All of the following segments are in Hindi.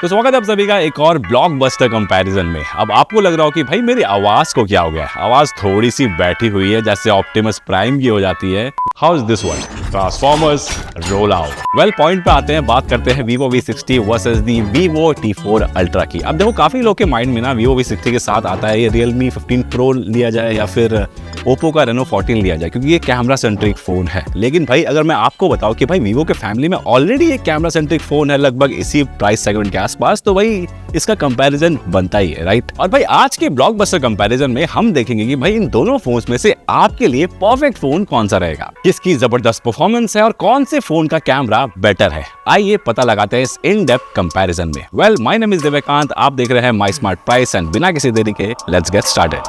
तो स्वागत है आप सभी का एक और ब्लॉकबस्टर कंपैरिजन में। अब आपको लग रहा हो कि भाई मेरी आवाज को क्या हो गया, आवाज थोड़ी सी बैठी हुई है जैसे ऑप्टिमस प्राइम की हो जाती है। How is this one? Transformers roll out. Well point पे आते हैं, बात करते हैं Vivo V60 वर्सेस दी Vivo T4 Ultra की। अब देखो काफी लोग के माइंड में ना Vivo V60 के साथ आता है ये Realme 15 Pro लिया जाए या फिर Oppo का Reno 14 लिया जाए, क्योंकि ये कैमरा सेंट्रिक फोन है। लेकिन भाई अगर मैं आपको बताऊं कि भाई Vivo के फैमिली में ऑलरेडी एक कैमरा सेंट्रिक फोन है लगभग इसी प्राइस सेगमेंट के आसपास, तो भाई इसका कंपैरिजन बनता ही है, राइट? और भाई आज के ब्लॉकबस्टर कंपैरिजन में हम देखेंगे कि भाई इन दोनों फोन्स में से आपके लिए परफेक्ट फोन कौन सा रहेगा, किसकी जबरदस्त परफॉर्मेंस है और कौन से फोन का कैमरा बेटर है। आइए पता लगाते हैं इस इन डेप्थ कंपैरिजन में। Well my name is Devkant, आप देख रहे हैं माय स्मार्ट प्राइस एंड बिना किसी देरी के लेट्स गेट स्टार्टेड।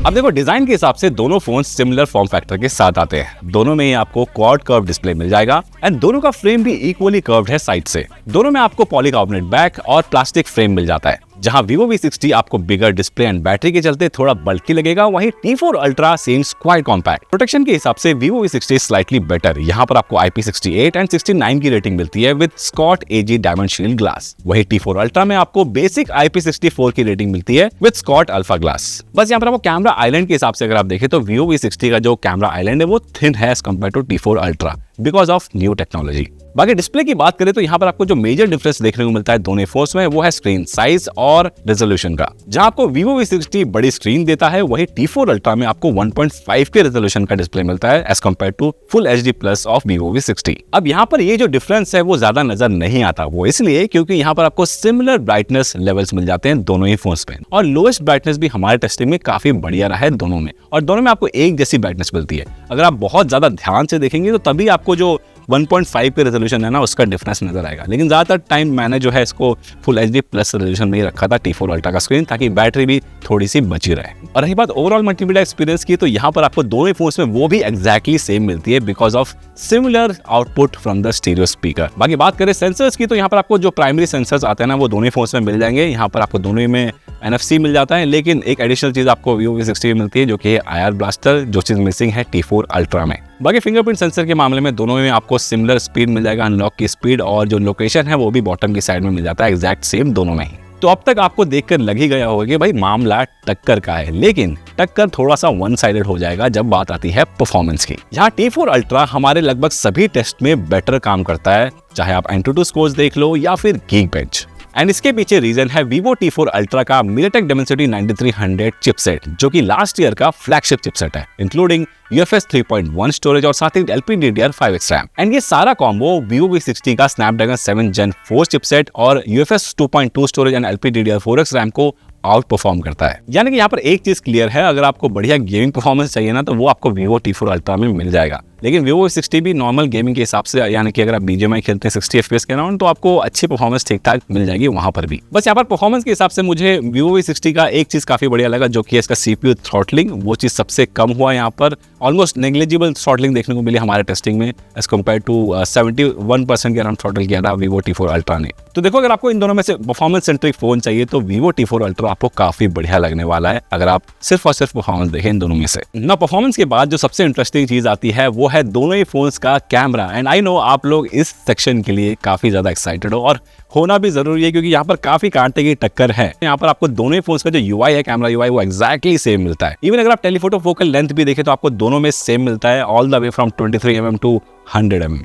अब देखो डिजाइन के हिसाब से दोनों फोन सिमिलर फॉर्म फैक्टर के साथ आते हैं। दोनों में ही आपको क्वाड कर्व डिस्प्ले मिल जाएगा एंड दोनों का फ्रेम भी इक्वली कर्व्ड है साइड से। दोनों में आपको पॉलीकार्बोनेट बैक और प्लास्टिक फ्रेम मिल जाता है। जहां Vivo V60 आपको बिगर डिस्प्ले एंड बैटरी के चलते थोड़ा बल्की लगेगा, वहीं T4 Ultra seems quite compact. Protection के हिसाब से Vivo V60 स्लाइटली बेटर। यहां पर आपको IP68 एंड 69 की रेटिंग मिलती है with Scott AG diamond shield glass. वहीं T4 Ultra में आपको बेसिक IP64 की रेटिंग मिलती है विद Scott अल्फा ग्लास। बस यहाँ पर आपको कैमरा आइलैंड के हिसाब से अगर आप देखें तो Vivo V60 का जो कैमरा आइलैंड है वो थिन है as compare to T4 Ultra because of new technology. बाकी डिस्प्ले की बात करें तो यहाँ पर आपको जो मेजर डिफरेंस देखने को मिलता है दोनों फोन्स में वो है स्क्रीन साइज और रेजोल्यूशन का। जहां आपको Vivo V60 बड़ी स्क्रीन देता है, वही T4 Ultra में आपको 1.5 के रेजोल्यूशन का डिस्प्ले मिलता है as compare to full HD plus of Vivo V60। अब यहाँ पर ये जो डिफरेंस है वो ज्यादा नजर नहीं आता, वो इसलिए क्योंकि यहाँ पर आपको सिमिलर ब्राइटनेस लेवल्स मिल जाते हैं दोनों ही फोन्स में, और लोएस्ट ब्राइटनेस भी हमारे टेस्टिंग में काफी बढ़िया रहा है दोनों में, और दोनों में आपको एक जैसी ब्राइटनेस मिलती है। अगर आप बहुत ज्यादा ध्यान से देखेंगे तो तभी आपको जो 1.5 पे रेजोल्यूशन है ना उसका डिफरेंस नजर आएगा। लेकिन ज्यादातर टाइम मैंने जो है इसको फुल HD प्लस रेजोल्यूशन में ही रखा था T4 Ultra का स्क्रीन, ताकि बैटरी भी थोड़ी सी बची रहे। और रही बात ओवरऑल मल्टीमीडिया एक्सपीरियंस की, तो यहाँ पर आपको दोनों फोन्स में वो भी एग्जैक्टली सेम मिलती है because of similar output from the stereo speaker. बाकी बात करें सेंसर्स की, तो यहाँ पर आपको जो प्राइमरी सेंसर्स आते हैं ना वो दोनों फोन्स में मिल जाएंगे। यहाँ पर आपको दोनों में NFC मिल जाता है, लेकिन एक एडिशनल चीज आपको Vivo V60 में मिलती है जो कि IR ब्लास्टर, जो चीज मिसिंग है T4 Ultra में। बाकी फिंगरप्रिंट सेंसर के मामले में दोनों में आपको सिमिलर स्पीड मिल जाएगा, अनलॉक की स्पीड, और जो लोकेशन है वो भी बॉटम की साइड में मिल जाता है एग्जैक्ट सेम दोनों में ही। तो अब तक आपको देखकर लग ही गया होगा कि भाई मामला टक्कर का है, लेकिन टक्कर थोड़ा सा वन साइडेड हो जाएगा जब बात आती है परफॉर्मेंस की। यहाँ T4 Ultra हमारे लगभग सभी टेस्ट में बेटर काम करता है, चाहे आप Antutu स्कोर्स देख लो या फिर Geekbench। एंड इसके पीछे रीजन है Vivo T4 Ultra का MediaTek Dimensity 9300 चिपसेट, जो कि लास्ट ईयर का फ्लैगशिप चिपसेट है, इंक्लूडिंग UFS 3.1 स्टोरेज और साथ ही LPDDR5X रैम। एंड ये सारा कॉम्बो Vivo V60 का Snapdragon 7 Gen 4 चिपसेट और UFS 2.2 storage and LPDDR4X RAM को आउट परफॉर्म करता है। यानी कि यहाँ पर एक चीज क्लियर है, अगर आपको बढ़िया गेमिंग परफॉर्मेंस चाहिए ना तो वो आपको Vivo T4 Ultra में मिल जाएगा। लेकिन Vivo V60 भी नॉर्मल गेमिंग के हिसाब से, यानी कि अगर आप BGMI खेलते हैं 60 FPS के अराउंड, तो आपको अच्छी परफॉर्मेंस ठीक ठाक मिल जाएगी वहां पर भी। बस यहाँ पर परफॉर्मेंस के हिसाब से मुझे Vivo V60 का एक चीज काफी बढ़िया लगा, जो कि इसका CPU थ्रॉटलिंग, वो चीज सबसे कम हुआ। यहाँ पर ऑलमोस्ट नेग्लिजिबल थ्रॉटलिंग देखने को मिली हमारे टेस्टिंग में एज कम्पेयर टू 71% के अराउंड थ्रॉटल किया था Vivo T4 Ultra ने। तो देखो अगर आपको इन दोनों में से परफॉर्मेंस सेंट्रिक फोन चाहिए तो Vivo T4 Ultra आपको काफी बढ़िया लगने वाला है, अगर आप सिर्फ और सिर्फ परफॉर्मेंस देखें इन दोनों में से। ना परफॉर्मेंस के बाद जो सबसे इंटरेस्टिंग चीज आती है वो है दोनों ही फोन्स का कैमरा। एंड आई नो आप लोग इस सेक्शन के लिए काफी ज्यादा एक्साइटेड हो, और होना भी जरूरी है क्योंकि यहाँ पर काफी कांटे की टक्कर है। यहाँ पर आपको दोनों ही फोन्स का जो UI है, कैमरा UI, वो एक्जैक्टली सेम मिलता है। इवन अगर आप टेलीफोटो फोकल लेंथ भी देखें तो आपको दोनों में सेम मिलता है, all the way from 23mm to 100mm।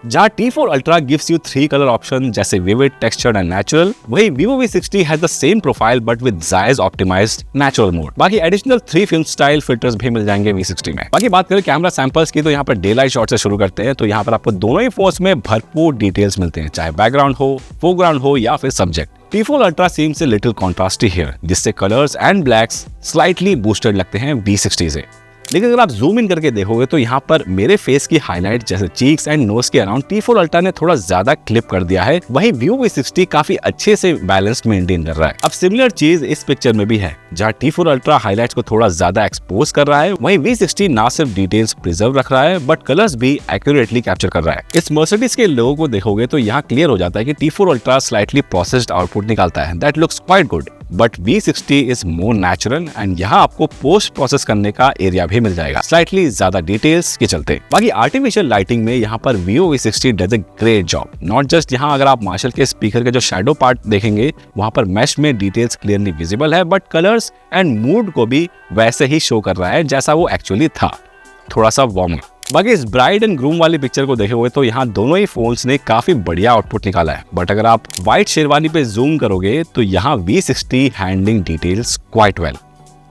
जहाँ T4 Ultra gives you 3 colour option जैसे vivid, textured and natural, वही Vivo V60 has the same profile but with Zeiss optimized natural mode। बाकी एडिशनल 3 film style filters भी मिल जाएंगे V60 में। बाकी बात करें कैमरा सैंपल्स की, तो यहाँ पर डे लाइट शॉट से शुरू करते हैं। तो यहाँ पर आपको दोनों ही फोन्स में भरपूर डिटेल्स मिलते हैं, चाहे बैकग्राउंड हो, फोरग्राउंड हो या फिर subject. T4 Ultra seems a little contrasty here, जिससे colours and blacks slightly boosted लगते हैं V60 से। लेकिन अगर आप जूम इन करके देखोगे तो यहाँ पर मेरे फेस की हाईलाइट जैसे चीक्स एंड नोज के अराउंड T4 Ultra ने थोड़ा ज्यादा क्लिप कर दिया है, वहीं Vivo V60 काफी अच्छे से बैलेंस मेंटेन कर रहा है। अब सिमिलर चीज इस पिक्चर में भी है, जहाँ T4 Ultra हाईलाइट्स को थोड़ा ज्यादा एक्सपोज कर रहा है, वहीं V60 ना सिर्फ डिटेल्स प्रिजर्व रख रहा है बट कलर्स भी एक्यूरेटली कैप्चर कर रहा है। इस मर्सिडीज के लोगों को देखोगे तो यहाँ क्लियर हो जाता है कि T4 Ultra slightly processed output निकालता है, that looks quite good. But V60 is more natural and यहाँ आपको पोस्ट प्रोसेस करने का एरिया भी मिल जाएगा, स्लाइटली ज्यादा डिटेल्स के चलते। बाकी आर्टिफिशियल लाइटिंग में यहाँ पर Vivo V60 does a great job. Not just यहाँ अगर आप मार्शल के स्पीकर के जो शैडो पार्ट देखेंगे वहाँ पर मैश में डिटेल्स क्लियरली विजिबल है, बट कलर्स एंड मूड को भी वैसे ही शो कर रहा है जैसा वो एक्चुअली था, थोड़ा सा वार्म। बाकी इस ब्राइड एंड ग्रूम वाली पिक्चर को देखे हुए तो यहाँ दोनों ही फोन्स ने काफी बढ़िया आउटपुट निकाला है, बट अगर आप व्हाइट शेरवानी पे जूम करोगे तो यहाँ V60 handling details quite well,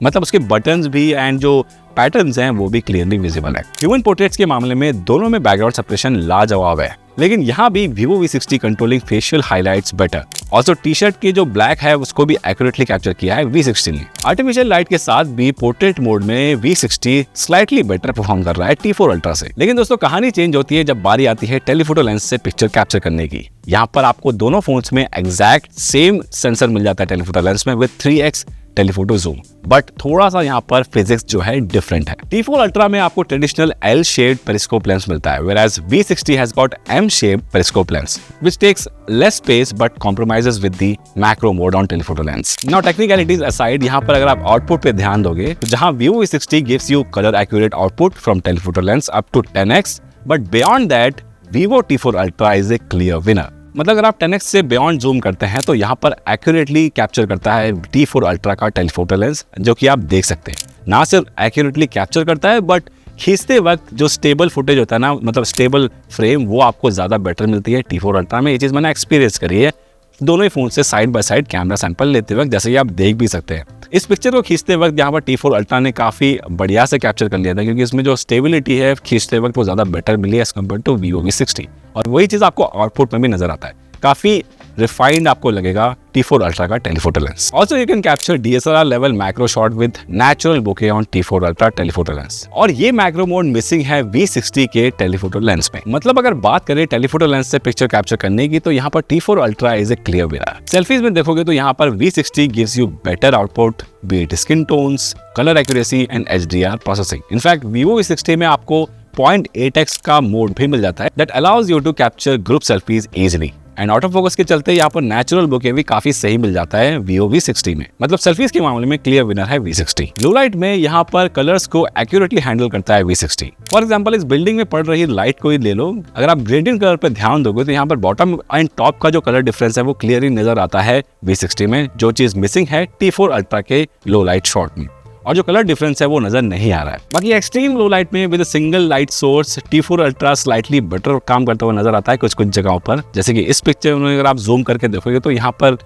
मतलब उसके बटन्स भी एंड जो पैटर्न्स हैं वो भी क्लियरली विजिबल है। ह्यूमन पोर्ट्रेट्स के मामले में दोनों में बैकग्राउंड सेपरेशन लाजवाब है, लेकिन यहाँ भी Vivo V60 controlling facial highlights better. Also T shirt की जो ब्लैक है उसको भी एक्यूरेटली कैप्चर किया है V60 ने। आर्टिफिशियल लाइट के साथ भी पोर्ट्रेट मोड में V60 स्लाइटली बेटर परफॉर्म कर रहा है T4 अल्ट्रा से। लेकिन दोस्तों कहानी चेंज होती है जब बारी आती है टेलीफोटो लेंस से पिक्चर कैप्चर करने की। यहाँ पर आपको दोनों फोन्स में एग्जैक्ट सेम सेंसर मिल जाता है टेलीफोटो लेंस में with 3x telephoto zoom, but थोड़ा सा यहाँ पर फिजिक्स जो है डिफरेंट है। T4 अल्ट्रा में आपको traditional L shaped periscope lens मिलता है, whereas V60 has got M shaped periscope lens, which takes less space but compromises with the macro mode on telephoto lens. Now technicalities aside, यहाँ पर अगर आप आउटपुट पे ध्यान दोगे तो जहाँ Vivo V60 gives you color accurate output from telephoto lens up to 10x, but beyond that Vivo T4 Ultra is a clear winner. मतलब अगर आप 10x से बियॉन्ड जूम करते हैं तो यहाँ पर एक्यूरेटली कैप्चर करता है T4 अल्ट्रा का टेलीफोटो लेंस, जो कि आप देख सकते हैं। ना सिर्फ एक्यूरेटली कैप्चर करता है बट खींचते वक्त जो स्टेबल फुटेज होता है ना, मतलब स्टेबल फ्रेम, वो आपको ज़्यादा बेटर मिलती है T4 अल्ट्रा में। ये चीज़ मैंने एक्सपीरियंस करी है दोनों ही फोन से side by side camera sample लेते वक्त, जैसे कि आप देख भी सकते हैं। इस पिक्चर को खींचते वक्त यहाँ पर T4 अल्ट्रा ने काफ़ी बढ़िया से कैप्चर कर लिया था, क्योंकि इसमें जो स्टेबिलिटी है खींचते वक्त वो ज़्यादा बेटर मिली है as compare to Vivo V60, और वही चीज़ आपको आउटपुट में भी नजर आता है। काफी रिफाइंड आपको लगेगा T4 अल्ट्रा का telephoto lens. Also you can capture DSLR level macro shot with natural bokeh on T4 ultra telephoto lens, और ये मैक्रो मोड मिसिंग है V60 के टेलीफोटो लेंस में। मतलब अगर बात करें टेलीफोटो लेंस से पिक्चर कैप्चर करने की तो यहाँ पर T4 ultra is a clear winner. Selfies में देखोगे तो यहाँ पर V60 gives you better output, be it skin tones, colour accuracy and HDR processing. In fact Vivo V60 में आपको 0.8x का मोड भी मिल जाता है that allows you to capture group selfies easily, and auto focus के चलते यहाँ पर नेचुरल बोके भी काफी सही मिल जाता है Vivo V60 में। मतलब सेल्फीज के मामले में क्लियर विनर है V60। लो लाइट में यहाँ पर कलर्स को एक्यूरेटली हैंडल करता है V60। फॉर एग्जांपल इस बिल्डिंग में पड़ रही लाइट को ही ले लो, अगर आप ग्रेडियंट कलर पे ध्यान दोगे तो यहाँ पर बॉटम एंड टॉप का जो कलर डिफरेंस है वो क्लियरली नजर आता है V60 में, जो चीज मिसिंग है T4 अल्ट्रा के लो लाइट शॉट में, और जो कलर डिफरेंस है वो नजर नहीं आ रहा है। बाकी एक्सट्रीम लो लाइट में with single light source T4 ultra slightly better काम करता हुआ नजर आता है कुछ जगहों पर, जैसे कि इस पिक्चर में अगर आप जूम करके देखोगे तो यहाँ पर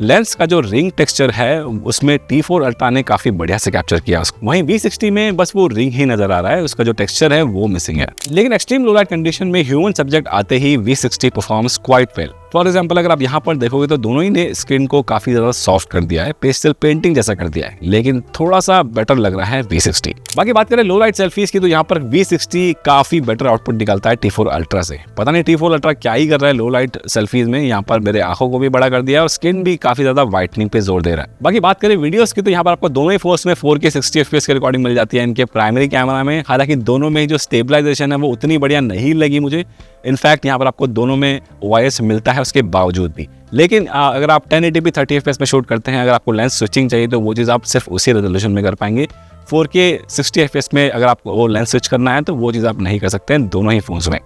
लेंस का जो रिंग टेक्सचर है उसमें T4 अल्ट्रा ने काफी बढ़िया से कैप्चर किया उसको। वहीं V60 में बस वो रिंग ही नजर आ रहा है, उसका जो टेक्सचर है वो मिसिंग है। लेकिन एक्सट्रीम लो लाइट कंडीशन में ह्यूमन सब्जेक्ट आते ही V60 performs quite well. For example अगर आप यहाँ पर देखोगे तो दोनों ही ने स्क्रीन को काफी ज्यादा सॉफ्ट कर दिया है, पेस्टल पेंटिंग जैसा कर दिया है, लेकिन थोड़ा सा बेटर लग रहा है V60। बाकी बात करें लो लाइट सेल्फीज की तो यहाँ पर V60 काफी बेटर आउटपुट निकालता है T4 अल्ट्रा से। पता नहीं T4 अल्ट्रा क्या ही कर रहा है लो लाइट सेल्फीज में, यहाँ पर मेरे आंखों को भी बड़ा कर दिया और स्किन भी काफी ज्यादा व्हाइटनिंग पे जोर दे रहा है। बाकी बात करें वीडियोस की तो यहाँ पर आपको दोनों ही फोन्स में 4K 60 FPS की रिकॉर्डिंग मिल जाती है इनके प्राइमरी कैमरा में। हालांकि दोनों में जो स्टेबलाइजेशन है वो उतनी बढ़िया नहीं लगी मुझे। इनफैक्ट यहाँ पर आपको दोनों में OIS मिलता है उसके बावजूद भी। लेकिन अगर आप 1080p 30 FPS में शूट करते हैं, अगर आपको लेंस स्विचिंग चाहिए तो वो चीज़ आप सिर्फ उसी रेजोल्यूशन में कर पाएंगे। 4K 60 FPS में अगर आपको वो लेंस स्विच करना है तो वो चीज़ आप नहीं कर सकते हैं दोनों ही फोन्स में।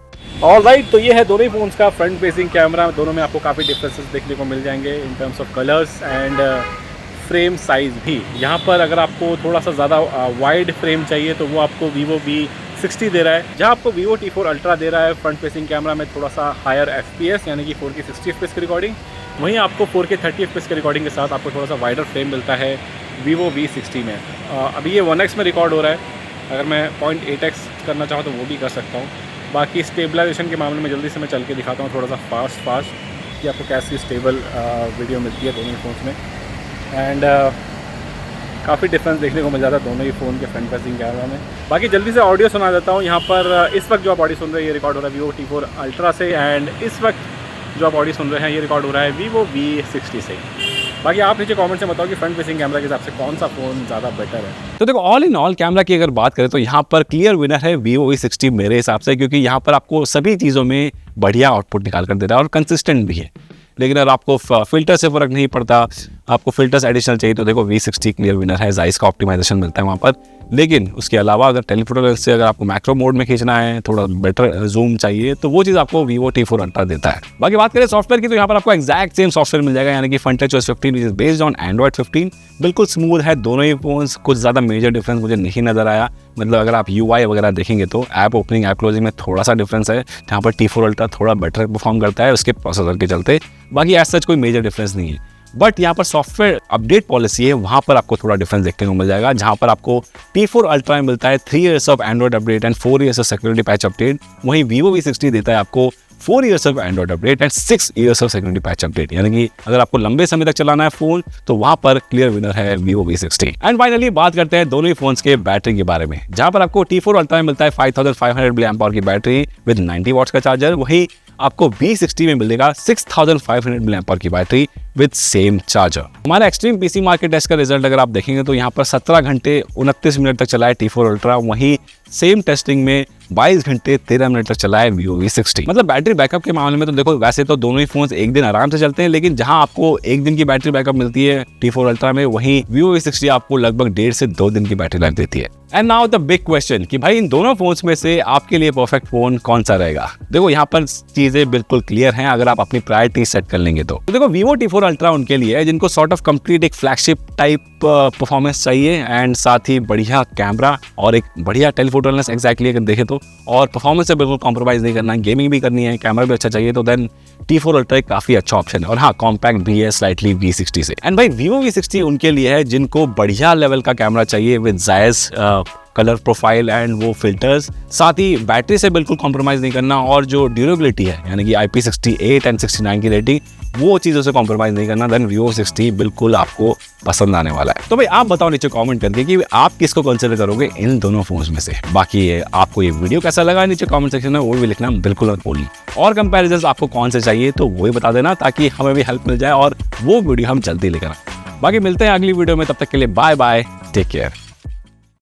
ऑलराइट, तो ये है दोनों ही फोन्स का फ्रंट फेसिंग कैमरा। दोनों में आपको काफ़ी डिफरेंसेस देखने को मिल जाएंगे in terms of colours and frame size भी। यहाँ पर अगर आपको थोड़ा सा ज़्यादा वाइड फ्रेम चाहिए तो वो आपको Vivo V60 दे रहा है, जहाँ आपको Vivo T4 अल्ट्रा दे रहा है फ्रंट फेसिंग कैमरा में थोड़ा सा हायर FPS यानी कि 4K 60 FPS की रिकॉर्डिंग। वहीं आपको 4K 30 FPS की रिकॉर्डिंग के साथ आपको थोड़ा सा वाइडर फ्रेम मिलता है Vivo V60 में। अभी ये 1x में रिकॉर्ड हो रहा है, अगर मैं 0.8x करना चाहूँ तो वो भी कर सकता हूँ। बाकी स्टेबलाइजेशन के मामले में जल्दी से मैं चल के दिखाता हूँ थोड़ा सा फास्ट कि आपको कैसी स्टेबल वीडियो मिलती है दोनों ही फ़ोन्स में। एंड काफ़ी डिफरेंस देखने को मिल जाता है दोनों ही फ़ोन के फ्रंट फेसिंग कैमरा में। बाकी जल्दी से ऑडियो सुना देता हूँ। यहाँ पर इस वक्त जो आप ऑडियो सुन रहे हैं ये रिकॉर्ड हो रहा है Vivo T4 अल्ट्रा से, एंड इस वक्त जो आप ऑडियो सुन रहे हैं ये रिकॉर्ड हो रहा है Vivo V60 से। बाकी आप नीचे कमेंट से बताओ कि फ्रंट फेसिंग कैमरा के हिसाब से कौन सा फ़ोन ज़्यादा बेटर है। तो देखो ऑल इन ऑल कैमरा की अगर बात करें तो यहाँ पर क्लियर विनर है Vivo V60 मेरे हिसाब से, क्योंकि यहाँ पर आपको सभी चीज़ों में बढ़िया आउटपुट निकाल कर दे रहा है और कंसिस्टेंट भी है। लेकिन अगर आपको फिल्टर से फ़र्क नहीं पड़ता, आपको फिल्टर्स एडिशनल चाहिए तो देखो V60 क्लियर विनर है, जाइस का ऑप्टिमाइजेशन मिलता है वहाँ पर। लेकिन उसके अलावा अगर टेलीफोटो लेंस से अगर आपको मैक्रो मोड में खींचना है, थोड़ा बेटर जूम चाहिए, तो वो चीज़ आपको Vivo T4 Ultra देता है। बाकी बात करें सॉफ्टवेयर की तो यहाँ पर आपको एक्जैक्ट सेम सॉफ्टवेयर मिल जाएगा, यानी कि FunTouch OS 15 which is based on Android 15। बिल्कुल स्मूथ है दोनों ही फोन्स, कुछ ज़्यादा मेजर डिफरेंस मुझे नहीं नजर आया। मतलब अगर आप UI वगैरह देखेंगे तो ऐप ओपनिंग ऐप क्लोजिंग में थोड़ा सा डिफरेंस है, जहाँ पर T4 Ultra थोड़ा बेटर परफॉर्म करता है उसके प्रोसेसर के चलते। बाकी एज सच कोई मेजर डिफरेंस नहीं है। बट यहाँ पर सॉफ्टवेयर अपडेट पॉलिसी है, वहाँ पर आपको थोड़ा डिफरेंस देखने को मिल जाएगा, जहाँ पर आपको T4 Ultra में मिलता है 3 years of Android update and 4 years of security patch update. वहीं Vivo V60 देता है आपको 4 years of Android update and 6 years of security patch update. यानी कि अगर आपको लंबे समय तक चलाना है फोन तो वहां पर क्लियर विनर है Vivo V60। एंड फाइनली बात करते हैं दोनों ही फोन्स के बैटरी के बारे में, जहां पर आपको T4 Ultra में मिलता है 5500 mAh की बैटरी विद 90 वॉट्स का चार्जर। वहीं आपको V60 में मिलेगा 6500 mAh की बैटरी विद सेम चार्जर। हमारा एक्सट्रीम पीसी मार्केट टेस्ट का रिजल्ट अगर आप देखेंगे तो यहाँ पर 17 घंटे 29 मिनट तक चला है T4 Ultra, वहीं सेम टेस्टिंग में 22 घंटे 13 मिनट तक चला है Vivo V60। मतलब बैटरी बैकअप के मामले में तो देखो वैसे तो दोनों ही फोन्स एक दिन आराम से चलते हैं, लेकिन जहां आपको एक दिन की बैटरी बैकअप मिलती है T4 Ultra में, वहीं Vivo V60 आपको लगभग 1.5 से 2 दिन की बैटरी लाइफ देती है। And now the big question कि भाई इन दोनों फोन्स में से आपके लिए परफेक्ट फोन कौन सा रहेगा। देखो यहाँ पर चीजें बिल्कुल क्लियर हैं अगर आप अपनी प्रायोरिटी सेट कर लेंगे तो देखो Vivo T4 Ultra उनके लिए है जिनको सॉर्ट ऑफ कंप्लीट एक फ्लैगशिप टाइप परफॉर्मेंस चाहिए एंड साथ ही बढ़िया कैमरा और एक बढ़िया टेलीफोटो लेंस एग्जैक्टली अगर देखें तो, और परफॉर्मेंस से बिल्कुल कॉम्प्रोमाइज नहीं करना है, गेमिंग भी करनी है, कैमरा भी अच्छा चाहिए, तो देन T4 Ultra एक काफी अच्छा ऑप्शन है। और हाँ, कॉम्पैक्ट भी है स्लाइटली V60 से। एंड भाई Vivo V60 उनके लिए है जिनको बढ़िया लेवल का कैमरा चाहिए विद जायज कलर प्रोफाइल एंड वो फिल्टर्स, साथ ही बैटरी से बिल्कुल कॉम्प्रोमाइज नहीं करना, और जो ड्यूरेबिलिटी है यानी कि IP68 एंड 69 की रेटिंग, वो चीज़ों से कॉम्प्रोमाइज नहीं करना, देन Vivo 60 बिल्कुल आपको पसंद आने वाला है। तो भाई आप बताओ नीचे कमेंट करके कि आप किसको कंसीडर करोगे इन दोनों फोन्स में से। बाकी आपको ये वीडियो कैसा लगा नीचे कमेंट सेक्शन में वो भी लिखना बिल्कुल मत भूलिए, और कंपैरिजन आपको कौन से चाहिए तो वो ही बता देना ताकि हमें भी हेल्प मिल जाए और वो वीडियो हम जल्दी लेकर आए। बाकी मिलते हैं अगली वीडियो में, तब तक के लिए बाय बाय, टेक केयर।